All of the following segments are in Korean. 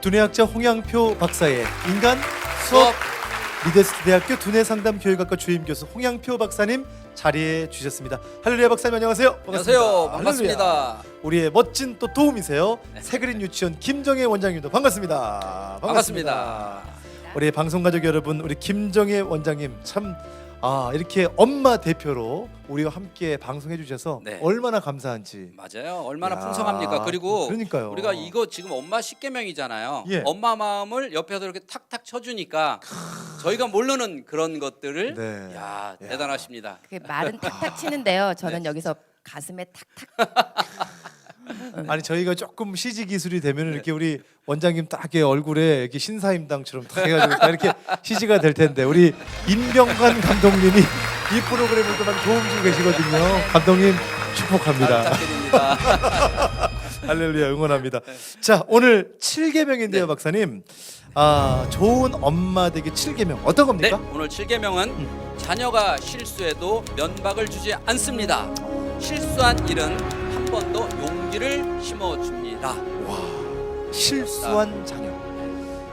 두뇌학자 홍양표 박사의 인간 수업 미데스트 대학교 두뇌상담교육학과 주임교수 홍양표 박사님 자리해 주셨습니다. 할렐루야 박사님 안녕하세요. 안녕하세요. 반갑습니다. 할렐루야. 우리의 멋진 또 도움이세요. 새그린 유치원 김정혜 원장님도 반갑습니다. 반갑습니다. 우리 방송가족 여러분, 우리 김정혜 원장님 참 이렇게 엄마 대표로 우리와 함께 방송해 주셔서 네. 얼마나 감사한지. 맞아요. 얼마나 야, 풍성합니까? 그리고 그러니까요. 우리가 이거 지금 엄마 10계명이잖아요. 예. 엄마 마음을 옆에서 이렇게 탁탁 쳐주니까 저희가 모르는 그런 것들을 네. 야, 야. 대단하십니다. 그게 말은 탁탁 치는데요. 저는 네. 여기서 가슴에 탁탁. 아니 저희가 조금 CG 기술이 되면 네. 이렇게 우리 원장님 딱 이렇게 얼굴에 이렇게 신사임당처럼 딱 해가지고 딱 이렇게 CG가 될 텐데 우리 임병관 감독님이 이 프로그램을 또 많이 도움 주고 계시거든요. 감독님 축복합니다. 부탁드립니다. 할렐루야 응원합니다. 자 오늘 7계명인데요 네. 박사님. 좋은 엄마 되기 7계명 어떤 네, 겁니까? 오늘 7계명은 자녀가 실수해도 면박을 주지 않습니다. 실수한 일은 한 번 더 용기를 심어줍니다. 와 실수한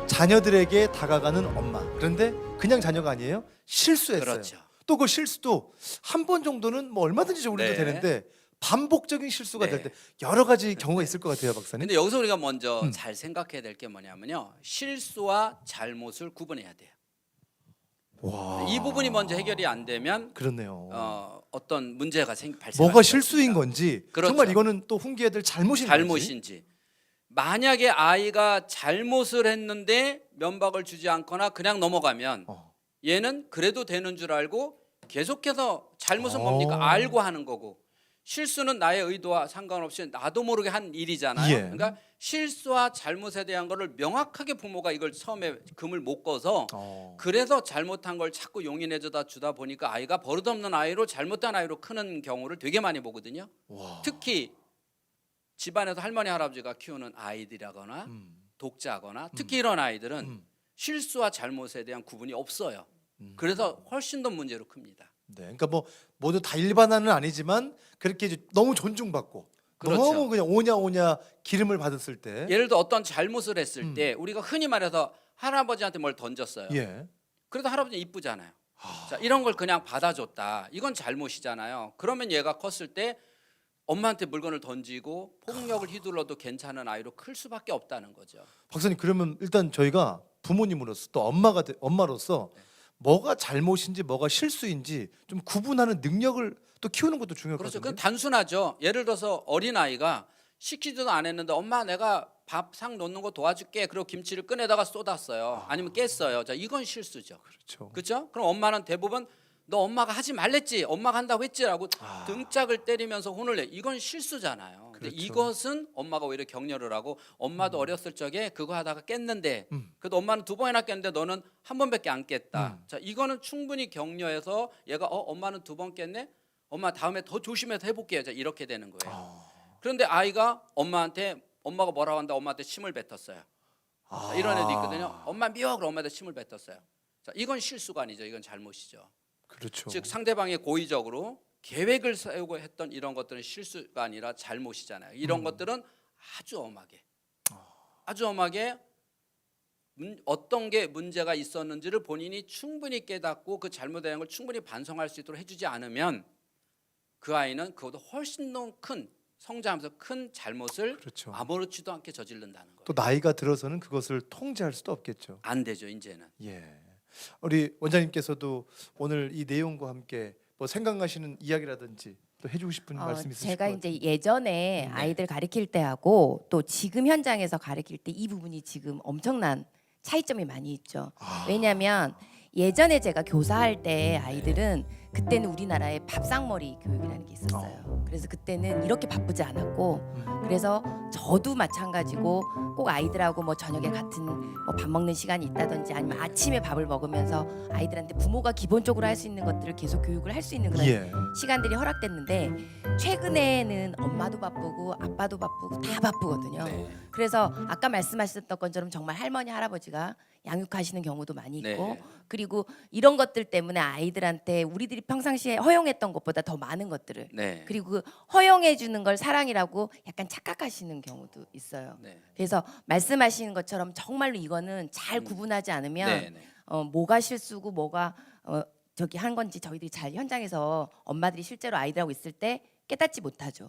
자녀들에게 다가가는 엄마. 그런데 그냥 자녀가 아니에요. 실수했어요. 그렇죠. 또 그 실수도 한 번 정도는 뭐 얼마든지 우리도 네. 되는데 반복적인 실수가 네. 될 때 여러 가지 경우가 있을 것 같아요, 박사님. 근데 여기서 우리가 먼저 잘 생각해야 될 게 뭐냐면요. 실수와 잘못을 구분해야 돼요. 와, 이 부분이 먼저 해결이 안 되면 그렇네요. 어떤 문제가 발생할 뭐가 수가 실수인 있습니다. 건지 그렇죠. 정말 이거는 또 훈계들 잘못인지. 만약에 아이가 잘못을 했는데 면박을 주지 않거나 그냥 넘어가면 어. 얘는 그래도 되는 줄 알고 계속해서 잘못은 어. 뭡니까? 알고 하는 거고 실수는 나의 의도와 상관없이 나도 모르게 한 일이잖아요. 예. 그러니까 실수와 잘못에 대한 거를 명확하게 부모가 이걸 처음에 금을 못 꺼서 그래서 잘못한 걸 자꾸 용인해주다 주다 보니까 아이가 버릇없는 아이로 잘못된 아이로 크는 경우를 되게 많이 보거든요. 와. 특히 집안에서 할머니 할아버지가 키우는 아이들이라거나 독자거나 특히 이런 아이들은 실수와 잘못에 대한 구분이 없어요. 그래서 훨씬 더 문제로 큽니다. 네, 그러니까 뭐 모두 다 일반화는 아니지만 그렇게 이제 너무 존중받고 그렇죠. 너무 그냥 오냐 기름을 받았을 때, 예를 들어 어떤 잘못을 했을 때 우리가 흔히 말해서 할아버지한테 뭘 던졌어요. 예, 그래도 할아버지는 이쁘잖아요. 자, 이런 걸 그냥 받아줬다. 이건 잘못이잖아요. 그러면 얘가 컸을 때 엄마한테 물건을 던지고 폭력을 휘둘러도 괜찮은 아이로 클 수밖에 없다는 거죠. 박사님 그러면 일단 저희가 부모님으로서 또 엄마로서 뭐가 잘못인지 뭐가 실수인지 좀 구분하는 능력을 또 키우는 것도 중요할 것 그렇죠. 같아요. 그건 단순하죠. 예를 들어서 어린 아이가 시키지도 안 했는데 엄마 내가 밥상 놓는 거 도와줄게. 그리고 김치를 꺼내다가 쏟았어요. 아니면 깼어요. 자, 이건 실수죠. 그렇죠. 그렇죠? 그럼 엄마는 대부분 너 엄마가 하지 말랬지. 엄마가 한다고 했지라고 등짝을 때리면서 혼을 내. 이건 실수잖아요. 근데 그렇죠. 이것은 엄마가 오히려 격려를 하고 엄마도 어렸을 적에 그거 하다가 깼는데 그래도 엄마는 2번이나 깼는데 너는 한 번밖에 안 깼다. 자, 이거는 충분히 격려해서 얘가 엄마는 2번 깼네. 엄마 다음에 더 조심해서 해볼게요. 자, 이렇게 되는 거예요. 그런데 아이가 엄마가 뭐라고 한다 엄마한테 침을 뱉었어요. 자, 이런 애도 있거든요. 엄마 미워 그럼 엄마한테 침을 뱉었어요. 자, 이건 실수가 아니죠. 이건 잘못이죠. 그렇죠. 즉 상대방이 고의적으로 계획을 세우고 했던 이런 것들은 실수가 아니라 잘못이잖아요. 이런 것들은 아주 엄하게 어떤 게 문제가 있었는지를 본인이 충분히 깨닫고 그 잘못된 걸 충분히 반성할 수 있도록 해주지 않으면 그 아이는 그보다 훨씬 더 큰 성장하면서 큰 잘못을 그렇죠. 아무렇지도 않게 저지른다는 거예요. 또 나이가 들어서는 그것을 통제할 수도 없겠죠. 안 되죠 이제는. 예. 우리 원장님께서도 오늘 이 내용과 함께 뭐 생각나시는 이야기라든지 또 해주고 싶은 말씀 있으실 제가 것 같아요. 이제 예전에 아이들 가르칠 때하고 또 지금 현장에서 가르칠 때 이 부분이 지금 엄청난 차이점이 많이 있죠. 왜냐하면 예전에 제가 교사할 때 아이들은 그때는 우리나라에 밥상머리 교육이라는 게 있었어요. 그래서 그때는 이렇게 바쁘지 않았고 그래서 저도 마찬가지고 꼭 아이들하고 뭐 저녁에 같은 뭐 밥 먹는 시간이 있다든지 아니면 아침에 밥을 먹으면서 아이들한테 부모가 기본적으로 할 수 있는 것들을 계속 교육을 할 수 있는 그런 예. 시간들이 허락됐는데 최근에는 엄마도 바쁘고 아빠도 바쁘고 다 바쁘거든요. 네. 그래서 아까 말씀하셨던 것처럼 정말 할머니 할아버지가 양육하시는 경우도 많이 있고 네. 그리고 이런 것들 때문에 아이들한테 우리들이 평상시에 허용했던 것보다 더 많은 것들을 네. 그리고 그 허용해 주는 걸 사랑이라고 약간 착각하시는 경우도 있어요. 네. 그래서 말씀하시는 것처럼 정말로 이거는 잘 구분하지 않으면 네. 네. 뭐가 실수고 뭐가 저기 한 건지 저희들이 잘 현장에서 엄마들이 실제로 아이들하고 있을 때 깨닫지 못하죠.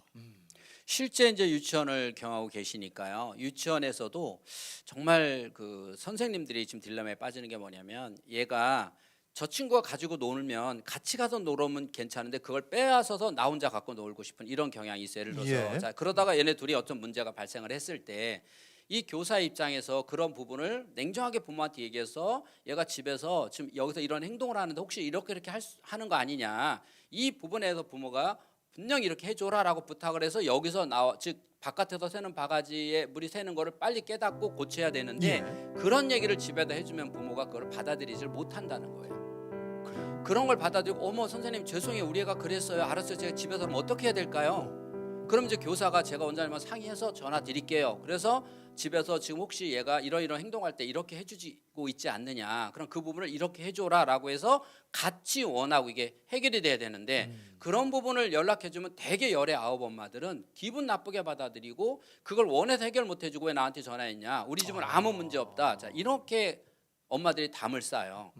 실제 이제 유치원을 경험하고 계시니까요. 유치원에서도 정말 그 선생님들이 지금 딜레마에 빠지는 게 뭐냐면 얘가 저 친구가 가지고 놀면 같이 가서 놀으면 괜찮은데 그걸 빼앗아서 나 혼자 갖고 놀고 싶은 이런 경향이 있어요. 예를 들어서 예. 자, 그러다가 얘네 둘이 어떤 문제가 발생을 했을 때 이 교사 입장에서 그런 부분을 냉정하게 부모한테 얘기해서 얘가 집에서 지금 여기서 이런 행동을 하는데 혹시 이렇게 하는 거 아니냐 이 부분에서 부모가 분명히 이렇게 해줘라라고 부탁을 해서 여기서 나와 즉 바깥에서 새는 바가지에 물이 새는 거를 빨리 깨닫고 고쳐야 되는데 그런 얘기를 집에다 해주면 부모가 그걸 받아들이질 못한다는 거예요. 그런 걸 받아들이고 어머 선생님 죄송해요 우리 애가 그랬어요 알았어요 제가 집에서 그럼 어떻게 해야 될까요? 그럼 이제 교사가 제가 원장님과 상의해서 전화 드릴게요. 그래서 집에서 지금 혹시 얘가 이런 행동할 때 이렇게 해주고 있지 않느냐 그럼 그 부분을 이렇게 해줘라라고 해서 같이 원하고 이게 해결이 돼야 되는데 그런 부분을 연락해주면 대개 열의 아홉 엄마들은 기분 나쁘게 받아들이고 그걸 원해서 해결 못 해주고 왜 나한테 전화했냐 우리 집은 아무 문제 없다 자 이렇게 엄마들이 담을 쌓아요.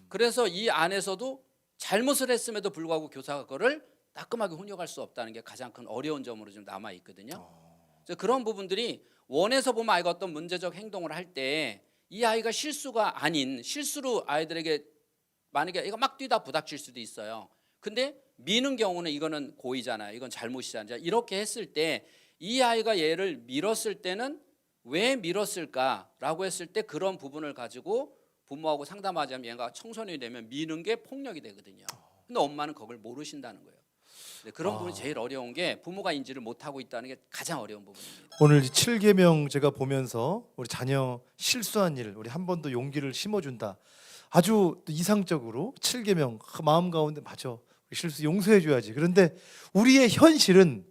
그래서 이 안에서도 잘못을 했음에도 불구하고 교사가 그거를 따끔하게 훈육할 수 없다는 게 가장 큰 어려운 점으로 좀 남아 있거든요. 그래서 그런 부분들이 원해서 보면 아이가 어떤 문제적 행동을 할 때 이 아이가 실수가 아닌 실수로 아이들에게 만약에 이거 막 뛰다 부닥칠 수도 있어요. 근데 미는 경우는 이거는 고의잖아요. 이건 잘못이잖아요. 이렇게 했을 때 이 아이가 얘를 밀었을 때는 왜 밀었을까라고 했을 때 그런 부분을 가지고 부모하고 상담하자면 얘가 청소년이 되면 미는 게 폭력이 되거든요. 근데 엄마는 그걸 모르신다는 거예요. 네, 그런 부분이 제일 어려운 게 부모가 인지를 못하고 있다는 게 가장 어려운 부분입니다. 오늘 7계명 제가 보면서 우리 자녀 실수한 일 우리 한 번 더 용기를 심어준다. 아주 또 이상적으로 7계명 마음 가운데 맞아. 우리 실수 용서해줘야지. 그런데 우리의 현실은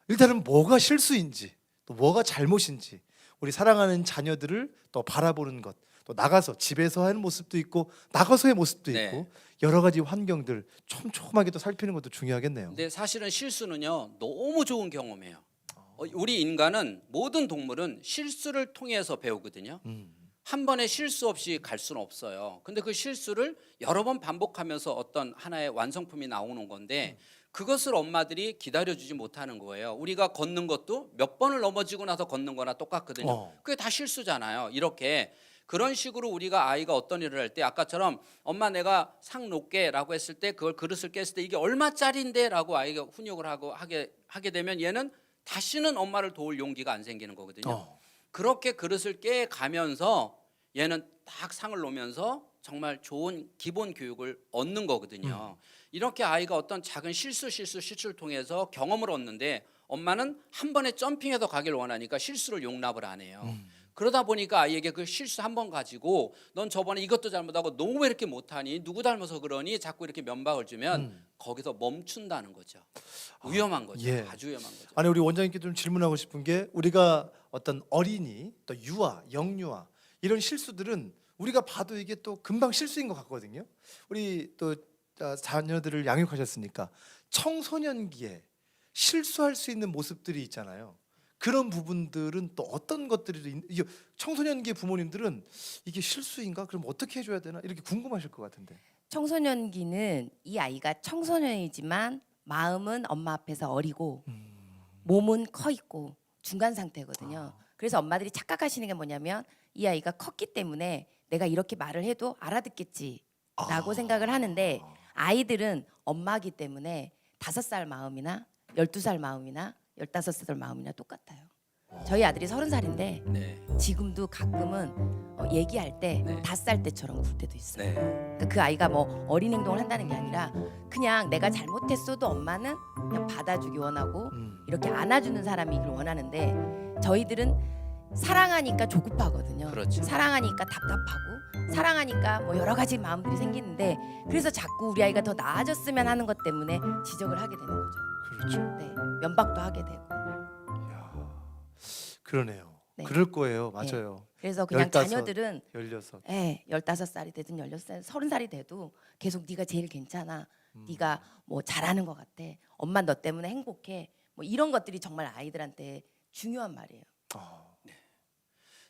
일단은 뭐가 실수인지 또 뭐가 잘못인지 우리 사랑하는 자녀들을 또 바라보는 것 또 나가서 집에서 하는 모습도 있고 나가서의 모습도 네. 있고 여러 가지 환경들 촘촘하게 또 살피는 것도 중요하겠네요. 근데 사실은 실수는요 너무 좋은 경험이에요. 우리 인간은 모든 동물은 실수를 통해서 배우거든요. 한 번에 실수 없이 갈 수는 없어요. 근데 그 실수를 여러 번 반복하면서 어떤 하나의 완성품이 나오는 건데 그것을 엄마들이 기다려주지 못하는 거예요. 우리가 걷는 것도 몇 번을 넘어지고 나서 걷는 거나 똑같거든요. 그게 다 실수잖아요. 이렇게 그런 식으로 우리가 아이가 어떤 일을 할 때 아까처럼 엄마 내가 상 놓게 라고 했을 때 그걸 그릇을 깼을 때 이게 얼마짜리인데 라고 아이가 훈육을 하게 되면 얘는 다시는 엄마를 도울 용기가 안 생기는 거거든요. 그렇게 그릇을 깨 가면서 얘는 딱 상을 놓으면서 정말 좋은 기본 교육을 얻는 거거든요. 이렇게 아이가 어떤 작은 실수를 통해서 경험을 얻는데 엄마는 한 번에 점핑해서 가길 원하니까 실수를 용납을 안 해요. 그러다 보니까 아이에게 그 실수 한 번 가지고 넌 저번에 이것도 잘못하고 너 왜 이렇게 못하니 누구 닮아서 그러니 자꾸 이렇게 면박을 주면 거기서 멈춘다는 거죠. 위험한 거죠. 예. 아주 위험한 거죠. 아니 우리 원장님께 좀 질문하고 싶은 게 우리가 어떤 어린이 또 유아, 영유아 이런 실수들은 우리가 봐도 이게 또 금방 실수인 것 같거든요. 우리 또 자녀들을 양육하셨으니까 청소년기에 실수할 수 있는 모습들이 있잖아요. 그런 부분들은 또 어떤 것들이 이게 청소년기 부모님들은 이게 실수인가? 그럼 어떻게 해줘야 되나? 이렇게 궁금하실 것 같은데. 청소년기는 이 아이가 청소년이지만 마음은 엄마 앞에서 어리고 몸은 커 있고 중간 상태거든요. 그래서 엄마들이 착각하시는 게 뭐냐면 이 아이가 컸기 때문에 내가 이렇게 말을 해도 알아듣겠지라고 생각을 하는데 아이들은 엄마기 때문에 5살 마음이나 12살 마음이나 15살 마음이나 똑같아요. 저희 아들이 30살인데 네. 지금도 가끔은 얘기할 때 네. 5살 때처럼 굴 때도 있어요. 네. 그러니까 그 아이가 뭐 어린 행동을 한다는 게 아니라 그냥 내가 잘못했어도 엄마는 그냥 받아주기 원하고 이렇게 안아주는 사람이길 원하는데 저희들은 사랑하니까 조급하거든요. 그렇죠. 사랑하니까 답답하고 사랑하니까 뭐 여러 가지 마음들이 생기는데 그래서 자꾸 우리 아이가 더 나아졌으면 하는 것 때문에 지적을 하게 되는 거죠. 그렇죠. 네, 면박도 하게 되고. 이야, 그러네요. 네. 그럴 거예요. 맞아요. 그래서 그냥 15, 자녀들은 16. 15살이 되든 16살, 30살이 돼도 계속 네가 제일 괜찮아. 네가 뭐 잘하는 것 같아. 엄마 너 때문에 행복해. 뭐 이런 것들이 정말 아이들한테 중요한 말이에요.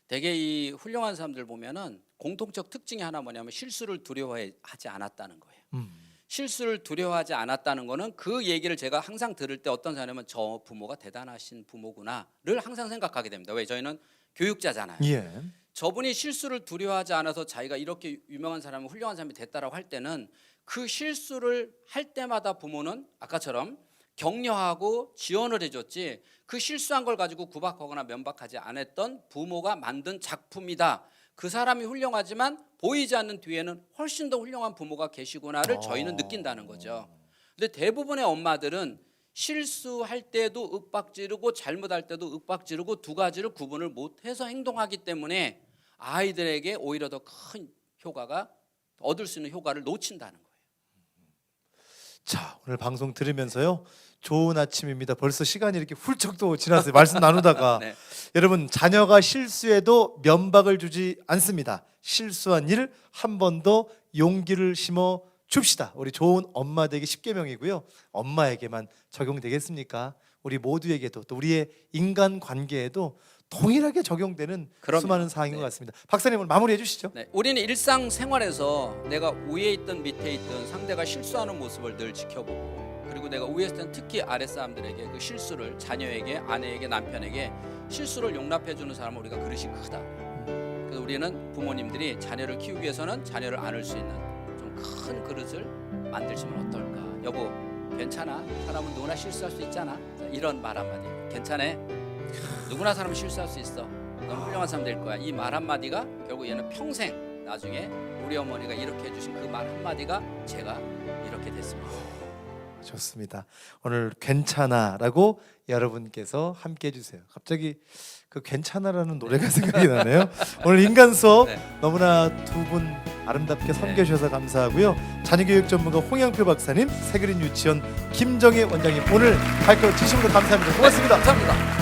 되게 이 훌륭한 사람들 보면은 공통적 특징이 하나 뭐냐면 실수를 두려워하지 않았다는 거예요. 실수를 두려워하지 않았다는 거는 그 얘기를 제가 항상 들을 때 어떤 사람은 저 부모가 대단하신 부모구나를 항상 생각하게 됩니다. 왜? 저희는 교육자잖아요. 예. 저분이 실수를 두려워하지 않아서 자기가 이렇게 유명한 사람이 훌륭한 사람이 됐다라고 할 때는 그 실수를 할 때마다 부모는 아까처럼 격려하고 지원을 해줬지 그 실수한 걸 가지고 구박하거나 면박하지 않았던 부모가 만든 작품이다. 그 사람이 훌륭하지만 보이지 않는 뒤에는 훨씬 더 훌륭한 부모가 계시구나를 저희는 느낀다는 거죠. 근데 대부분의 엄마들은 실수할 때도 윽박 지르고 잘못할 때도 윽박 지르고 두 가지를 구분을 못해서 행동하기 때문에 아이들에게 오히려 더 큰 효과가 얻을 수 있는 효과를 놓친다는 거예요. 자, 오늘 방송 들으면서요. 좋은 아침입니다. 벌써 시간이 이렇게 훌쩍 또 지났어요. 말씀 나누다가 네. 여러분 자녀가 실수해도 면박을 주지 않습니다. 실수한 일 한 번 더 용기를 심어 줍시다. 우리 좋은 엄마 되기 10계명이고요. 엄마에게만 적용되겠습니까? 우리 모두에게도 또 우리의 인간 관계에도 동일하게 적용되는 그럼요. 수많은 사항인 네. 것 같습니다. 박사님 오늘 마무리해 주시죠. 네, 우리는 일상생활에서 내가 위에 있든 밑에 있든 상대가 실수하는 모습을 늘 지켜보고 그리고 내가 위에 있을 땐 특히 아랫사람들에게 그 실수를 자녀에게 아내에게 남편에게 실수를 용납해주는 사람은 우리가 그릇이 크다. 그래서 우리는 부모님들이 자녀를 키우기 위해서는 자녀를 안을 수 있는 좀 큰 그릇을 만드시면 어떨까. 여보 괜찮아. 사람은 누구나 실수할 수 있잖아. 자, 이런 말 한마디. 괜찮아. 누구나 사람은 실수할 수 있어. 넌 훌륭한 사람 될 거야. 이 말 한마디가 결국 얘는 평생 나중에 우리 어머니가 이렇게 해주신 그 말 한마디가 제가 이렇게 됐습니다. 좋습니다. 오늘 괜찮아라고 여러분께서 함께 해주세요. 갑자기 그 괜찮아라는 노래가 생각이 나네요. 오늘 인간 수업 네. 너무나 두 분 아름답게 섬겨주셔서 감사하고요. 자녀교육 전문가 홍영표 박사님, 새그린 유치원 김정혜 원장님 오늘 발표 주신 것 감사합니다. 고맙습니다. 감사합니다.